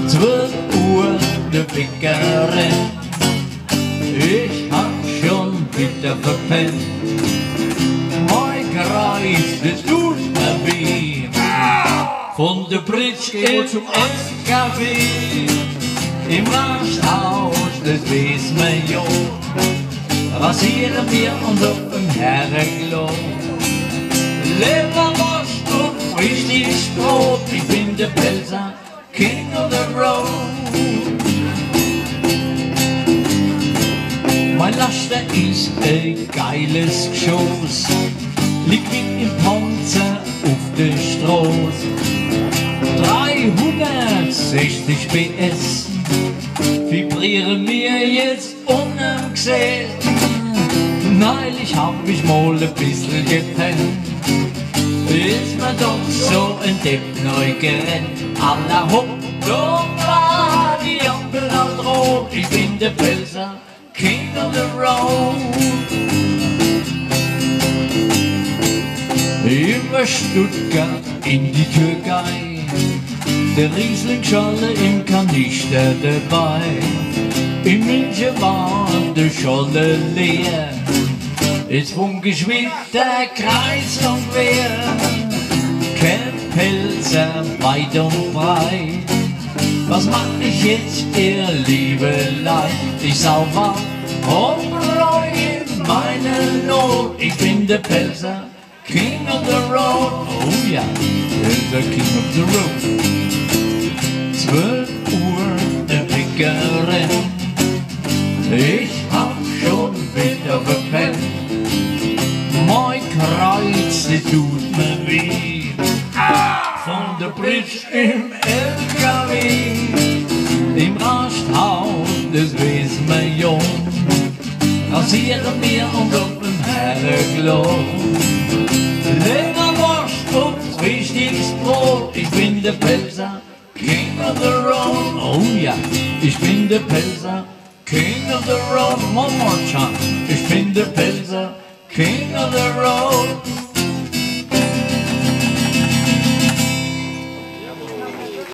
12 Uhr, der Wecker rennt. Ich hab schon wieder verpennt. Mein Kreuz, das tut mir weh. Von der Bridge zum Café, im Rasthaus, das wissen wir ja. Rasieren wir uns auf dem Herrenklo. Leberwurst und frisches Brot. Ich bin der Pelzer, King of the Road. Mein Laster ist ein geiles Geschoss, liegt wie im Panzer auf der Straße. 360 PS vibrieren mir jetzt ungesehen. Neulich hab ich mal ein bisschen gepennt, ist mir doch so ein Depp neu gerannt. Alla hopp, da war die Ampel auf Rot. Ich bin der Pelzer, King of the Road. Über Stuttgart in die Türkei, der Riesling-Scholle im Kanister dabei. In München war der Scholle leer, jetzt funk ich mit der Kreis und quer. Kein Pelzer weit und breit, was mach ich jetzt, ihr liebe Leid? Ich sauber und reu in meine Not. Ich bin der Pelzer, King of the Road. Oh ja, der King of the Road. 12 Uhr, der Wecker rennt. Ich hab schon wieder verpennt. Mein Kreuz, das tut mir weh. Von der Bridge im LKW, im Rasthaus, das wissen wir ja. Rasieren wir uns auf dem Herrenklo. Leberwurst und frisches Brot. Ich bin der Pelzer, King of the Road. Oh ja, ich bin der Pelzer, King of the Road. One more time. Ich bin der Pelzer, King of the Road.